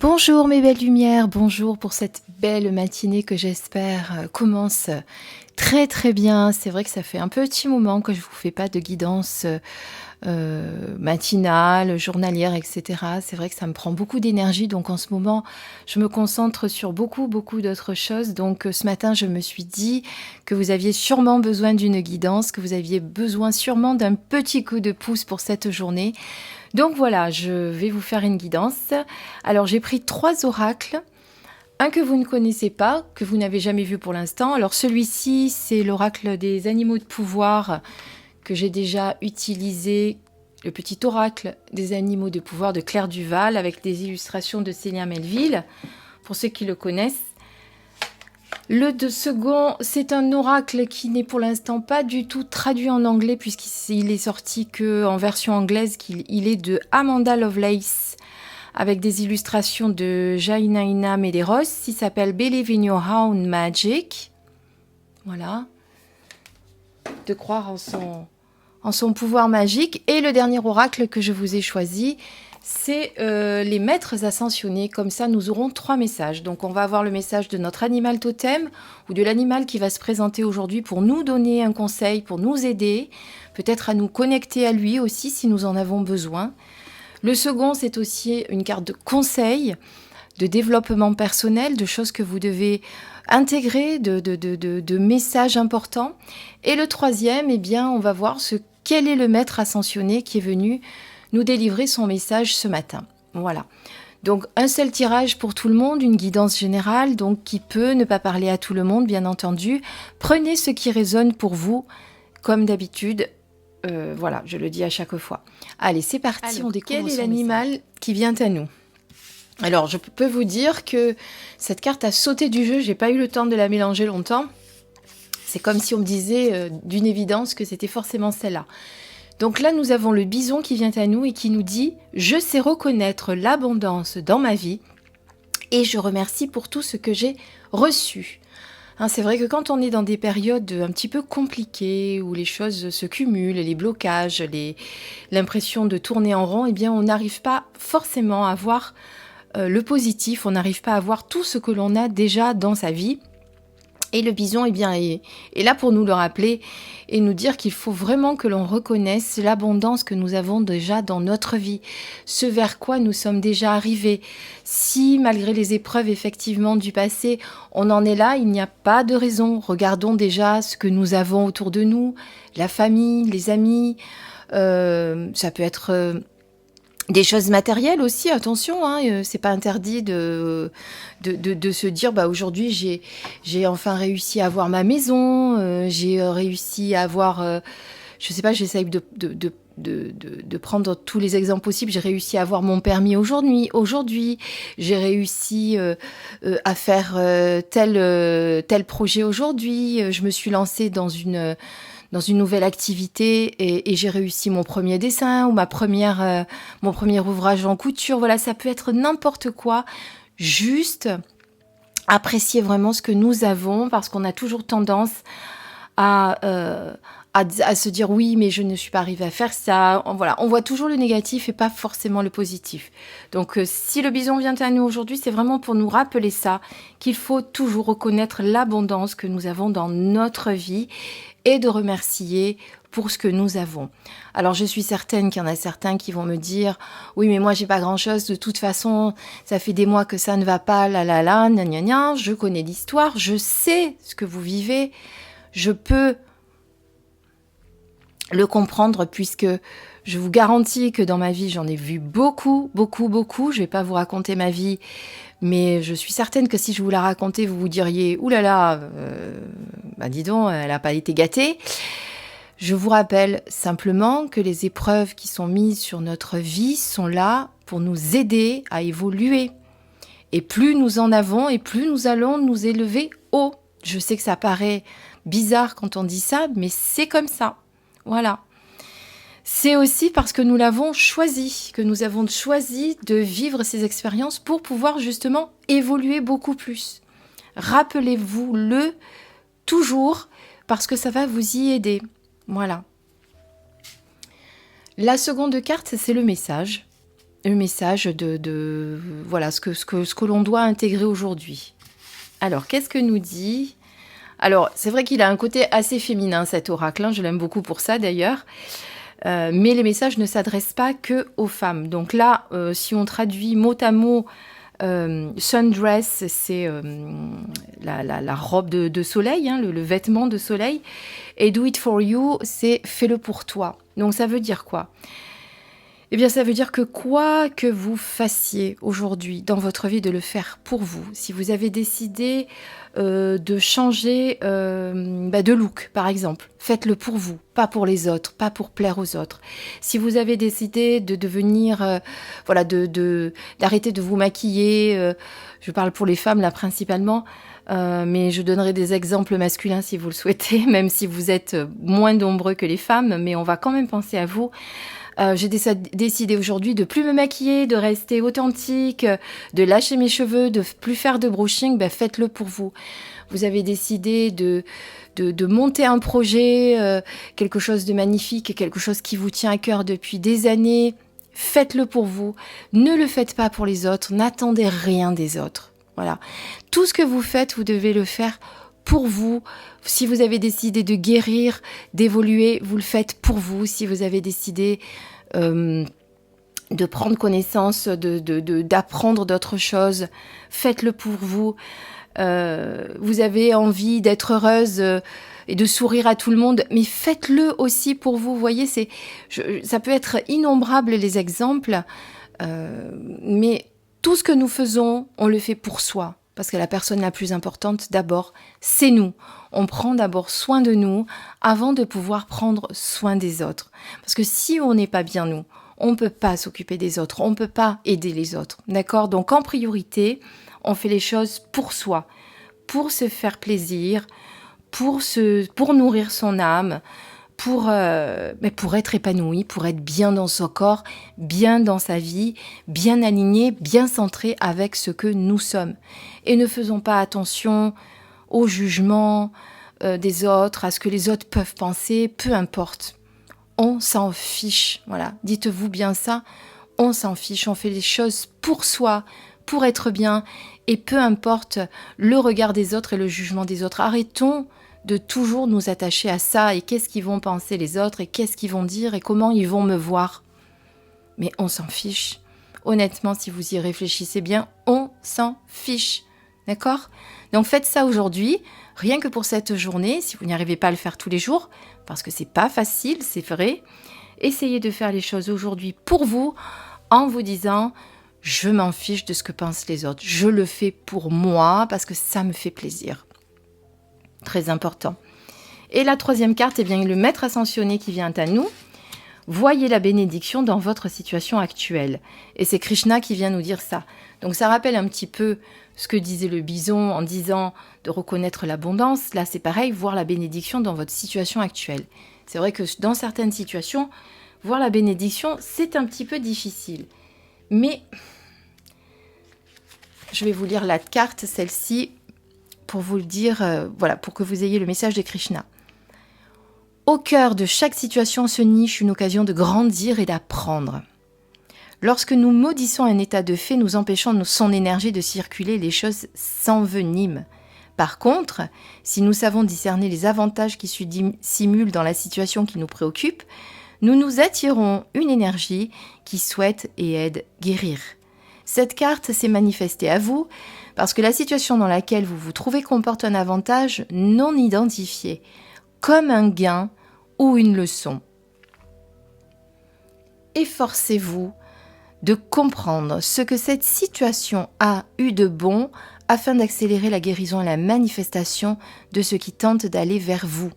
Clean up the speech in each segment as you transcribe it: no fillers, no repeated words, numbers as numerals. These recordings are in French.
Bonjour mes belles lumières, bonjour pour cette belle matinée que j'espère commence très très bien. C'est vrai que ça fait un petit moment que je vous fais pas de guidance matinale, journalière, etc. C'est vrai que ça me prend beaucoup d'énergie, donc en ce moment je me concentre sur beaucoup d'autres choses. Donc ce matin je me suis dit que vous aviez sûrement besoin d'une guidance, que vous aviez besoin sûrement d'un petit coup de pouce pour cette journée. Donc voilà, je vais vous faire une guidance. Alors j'ai pris 3 oracles. Un que vous ne connaissez pas, que vous n'avez jamais vu pour l'instant. Alors celui-ci, c'est l'oracle des animaux de pouvoir que j'ai déjà utilisé. Le petit oracle des animaux de pouvoir de Claire Duval avec des illustrations de Célia Melville, pour ceux qui le connaissent. Le second, c'est un oracle qui n'est pour l'instant pas du tout traduit en anglais puisqu'il est sorti qu'en version anglaise, qu'il est de Amanda Lovelace avec des illustrations de Jainaina Medeiros. Il s'appelle Believe in Your Own Magic. Voilà. De croire en son pouvoir magique. Et le dernier oracle que je vous ai choisi, c'est les maîtres ascensionnés. Comme ça, nous aurons 3 messages. Donc, on va avoir le message de notre animal totem ou de l'animal qui va se présenter aujourd'hui pour nous donner un conseil, pour nous aider, peut-être à nous connecter à lui aussi si nous en avons besoin. Le second, c'est aussi une carte de conseil, de développement personnel, de choses que vous devez intégrer, de messages importants. Et le troisième, eh bien, on va voir quel est le maître ascensionné qui est venu nous délivrer son message ce matin. Voilà. Donc, un seul tirage pour tout le monde, une guidance générale, donc qui peut ne pas parler à tout le monde, bien entendu. Prenez ce qui résonne pour vous, comme d'habitude. Voilà, je le dis à chaque fois. Allez, c'est parti. Alors, on découvre quel est l'animal qui vient à nous? Alors, je peux vous dire que cette carte a sauté du jeu. J'ai pas eu le temps de la mélanger longtemps. C'est comme si on me disait d'une évidence que c'était forcément celle-là. Donc là, nous avons le bison qui vient à nous et qui nous dit « Je sais reconnaître l'abondance dans ma vie et je remercie pour tout ce que j'ai reçu. » C'est vrai que quand on est dans des périodes un petit peu compliquées, où les choses se cumulent, les blocages, l'impression de tourner en rond, eh bien on n'arrive pas forcément à voir le positif, on n'arrive pas à voir tout ce que l'on a déjà dans sa vie. Et le bison est là pour nous le rappeler et nous dire qu'il faut vraiment que l'on reconnaisse l'abondance que nous avons déjà dans notre vie, ce vers quoi nous sommes déjà arrivés. Si, malgré les épreuves effectivement du passé, on en est là, il n'y a pas de raison. Regardons déjà ce que nous avons autour de nous, la famille, les amis, ça peut être... des choses matérielles aussi, attention, c'est pas interdit de se dire aujourd'hui j'ai enfin réussi à avoir ma maison, j'ai réussi à avoir, je sais pas, j'essaye de prendre tous les exemples possibles. J'ai réussi à avoir mon permis aujourd'hui, j'ai réussi à faire tel projet aujourd'hui, je me suis lancée dans une nouvelle activité et j'ai réussi mon premier dessin ou mon premier ouvrage en couture. Voilà, ça peut être n'importe quoi. Juste apprécier vraiment ce que nous avons parce qu'on a toujours tendance à se dire oui, mais je ne suis pas arrivée à faire ça. Voilà, on voit toujours le négatif et pas forcément le positif. Donc, si le bison vient à nous aujourd'hui, c'est vraiment pour nous rappeler ça, qu'il faut toujours reconnaître l'abondance que nous avons dans notre vie et de remercier pour ce que nous avons. Alors, je suis certaine qu'il y en a certains qui vont me dire « Oui, mais moi, j'ai pas grand-chose. De toute façon, ça fait des mois que ça ne va pas, gna gna gna. Je connais l'histoire, je sais ce que vous vivez. Je peux le comprendre puisque je vous garantis que dans ma vie, j'en ai vu beaucoup. Je vais pas vous raconter ma vie, mais je suis certaine que si je vous la racontais, vous vous diriez « Ouh là là, dis donc, elle n'a pas été gâtée ». Je vous rappelle simplement que les épreuves qui sont mises sur notre vie sont là pour nous aider à évoluer. Et plus nous en avons, et plus nous allons nous élever haut. Je sais que ça paraît bizarre quand on dit ça, mais c'est comme ça. Voilà. C'est aussi parce que nous l'avons choisi, que nous avons choisi de vivre ces expériences pour pouvoir justement évoluer beaucoup plus. Rappelez-vous-le toujours parce que ça va vous y aider. Voilà. La seconde carte, c'est le message. le message voilà, ce que l'on doit intégrer aujourd'hui. Alors, qu'est-ce que nous dit ? Alors, c'est vrai qu'il a un côté assez féminin, cet oracle, hein, je l'aime beaucoup pour ça d'ailleurs. Mais les messages ne s'adressent pas que aux femmes. Donc là, si on traduit mot à mot, sundress, c'est la robe de soleil, hein, le vêtement de soleil. Et do it for you, c'est fais-le pour toi. Donc ça veut dire quoi ? Eh bien, ça veut dire que quoi que vous fassiez aujourd'hui dans votre vie, de le faire pour vous. Si vous avez décidé de changer de look, par exemple, faites-le pour vous, pas pour les autres, pas pour plaire aux autres. Si vous avez décidé de devenir, d'arrêter de vous maquiller, je parle pour les femmes là principalement, mais je donnerai des exemples masculins si vous le souhaitez, même si vous êtes moins nombreux que les femmes, mais on va quand même penser à vous. J'ai décidé aujourd'hui de plus me maquiller, de rester authentique, de lâcher mes cheveux, de plus faire de brushing. Faites-le pour vous. Vous avez décidé de monter un projet, quelque chose de magnifique, quelque chose qui vous tient à cœur depuis des années. Faites-le pour vous. Ne le faites pas pour les autres. N'attendez rien des autres. Voilà. Tout ce que vous faites, vous devez le faire pour vous. Si vous avez décidé de guérir, d'évoluer, vous le faites pour vous. Si vous avez décidé de prendre connaissance, d'apprendre d'autres choses, faites-le pour vous. Vous avez envie d'être heureuse et de sourire à tout le monde, mais faites-le aussi pour vous. Vous voyez, ça peut être innombrable les exemples, mais tout ce que nous faisons, on le fait pour soi. Parce que la personne la plus importante, d'abord, c'est nous. On prend d'abord soin de nous avant de pouvoir prendre soin des autres. Parce que si on n'est pas bien nous, on ne peut pas s'occuper des autres, on ne peut pas aider les autres. D'accord ? Donc en priorité, on fait les choses pour soi, pour se faire plaisir, pour nourrir son âme, pour être épanoui, pour être bien dans son corps, bien dans sa vie, bien aligné, bien centré avec ce que nous sommes. Et ne faisons pas attention au jugement des autres, à ce que les autres peuvent penser, peu importe. On s'en fiche, voilà. Dites-vous bien ça, on s'en fiche, on fait les choses pour soi, pour être bien, et peu importe le regard des autres et le jugement des autres. Arrêtons de toujours nous attacher à ça, et qu'est-ce qu'ils vont penser les autres, et qu'est-ce qu'ils vont dire, et comment ils vont me voir. Mais on s'en fiche. Honnêtement, si vous y réfléchissez bien, on s'en fiche. D'accord ? Donc faites ça aujourd'hui, rien que pour cette journée, si vous n'y arrivez pas à le faire tous les jours, parce que c'est pas facile, c'est vrai. Essayez de faire les choses aujourd'hui pour vous, en vous disant « je m'en fiche de ce que pensent les autres, je le fais pour moi, parce que ça me fait plaisir ». Très important. Et la troisième carte, le maître ascensionné qui vient à nous. Voyez la bénédiction dans votre situation actuelle. Et c'est Krishna qui vient nous dire ça. Donc ça rappelle un petit peu ce que disait le bison en disant de reconnaître l'abondance. Là, c'est pareil, voir la bénédiction dans votre situation actuelle. C'est vrai que dans certaines situations, voir la bénédiction, c'est un petit peu difficile. Mais je vais vous lire la carte, celle-ci, pour vous le dire, pour que vous ayez le message de Krishna. Au cœur de chaque situation se niche une occasion de grandir et d'apprendre. Lorsque nous maudissons un état de fait, nous empêchons son énergie de circuler, les choses s'enveniment. Par contre, si nous savons discerner les avantages qui se simulent dans la situation qui nous préoccupe, nous nous attirons une énergie qui souhaite et aide guérir. Cette carte s'est manifestée à vous parce que la situation dans laquelle vous vous trouvez comporte un avantage non identifié, comme un gain ou une leçon. Efforcez-vous de comprendre ce que cette situation a eu de bon afin d'accélérer la guérison et la manifestation de ce qui tente d'aller vers vous.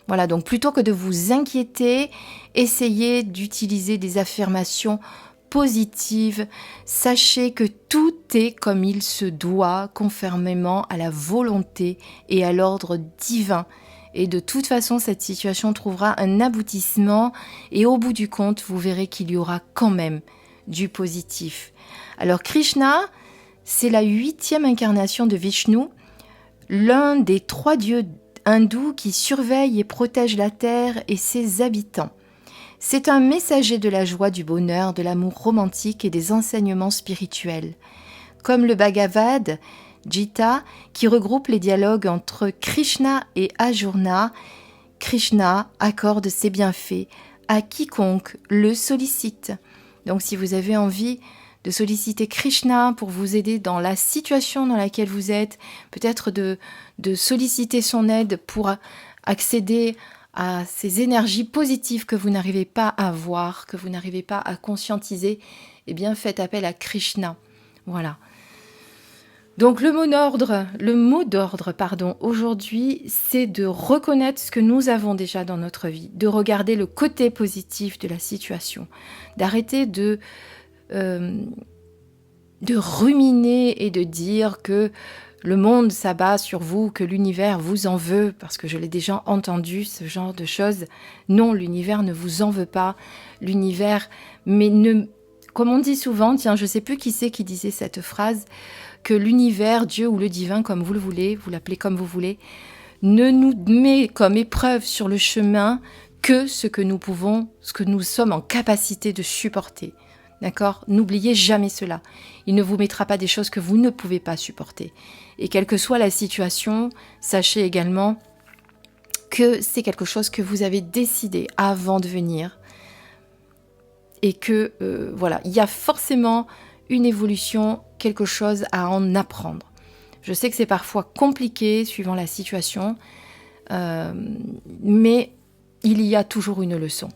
Voilà, donc plutôt que de vous inquiéter, essayez d'utiliser des affirmations positives. Sachez que tout est comme il se doit, conformément à la volonté et à l'ordre divin. Et de toute façon, cette situation trouvera un aboutissement et au bout du compte, vous verrez qu'il y aura quand même du positif. Alors Krishna, c'est la 8e incarnation de Vishnu, l'un des 3 dieux hindous qui surveille et protège la terre et ses habitants. C'est un messager de la joie, du bonheur, de l'amour romantique et des enseignements spirituels. Comme le Bhagavad Gita, qui regroupe les dialogues entre Krishna et Arjuna, Krishna accorde ses bienfaits à quiconque le sollicite. Donc si vous avez envie de solliciter Krishna pour vous aider dans la situation dans laquelle vous êtes, peut-être de solliciter son aide pour accéder à ces énergies positives que vous n'arrivez pas à voir, que vous n'arrivez pas à conscientiser, eh bien faites appel à Krishna. Voilà. Donc le mot d'ordre, aujourd'hui, c'est de reconnaître ce que nous avons déjà dans notre vie, de regarder le côté positif de la situation, d'arrêter de ruminer et de dire que le monde s'abat sur vous, que l'univers vous en veut, parce que je l'ai déjà entendu, ce genre de choses. Non, l'univers ne vous en veut pas. L'univers, comme on dit souvent, tiens, je ne sais plus qui c'est qui disait cette phrase, que l'univers, Dieu ou le divin, comme vous le voulez, vous l'appelez comme vous voulez, ne nous met comme épreuve sur le chemin que ce que nous sommes en capacité de supporter. D'accord ? N'oubliez jamais cela. Il ne vous mettra pas des choses que vous ne pouvez pas supporter. Et quelle que soit la situation, sachez également que c'est quelque chose que vous avez décidé avant de venir. Et que, voilà, il y a forcément une évolution, quelque chose à en apprendre. Je sais que c'est parfois compliqué suivant la situation, mais il y a toujours une leçon.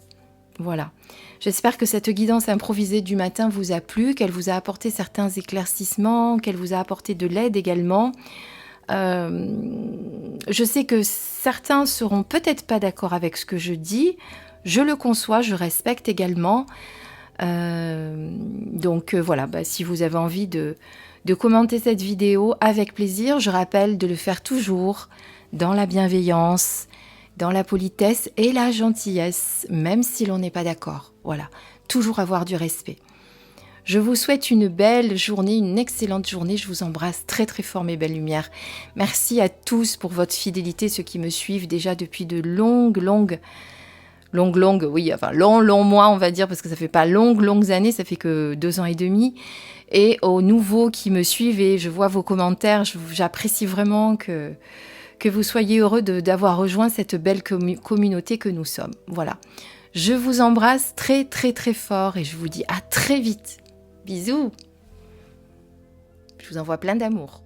Voilà. J'espère que cette guidance improvisée du matin vous a plu, qu'elle vous a apporté certains éclaircissements, qu'elle vous a apporté de l'aide également. Je sais que certains seront peut-être pas d'accord avec ce que je dis. Je le conçois, je respecte également. Donc voilà, si vous avez envie de commenter cette vidéo, avec plaisir. Je rappelle de le faire toujours dans la bienveillance, dans la politesse et la gentillesse, même si l'on n'est pas d'accord. Voilà, toujours avoir du respect. Je vous souhaite une belle journée, une excellente journée. Je vous embrasse très très fort, mes belles lumières. Merci à tous pour votre fidélité, ceux qui me suivent déjà depuis de longues mois, on va dire, parce que ça fait pas longues années, ça fait que 2 ans et demi. Et aux nouveaux qui me suivent, et je vois vos commentaires, j'apprécie vraiment que vous soyez heureux d'avoir rejoint cette belle communauté que nous sommes. Voilà. Je vous embrasse très très très fort et je vous dis à très vite. Bisous. Je vous envoie plein d'amour.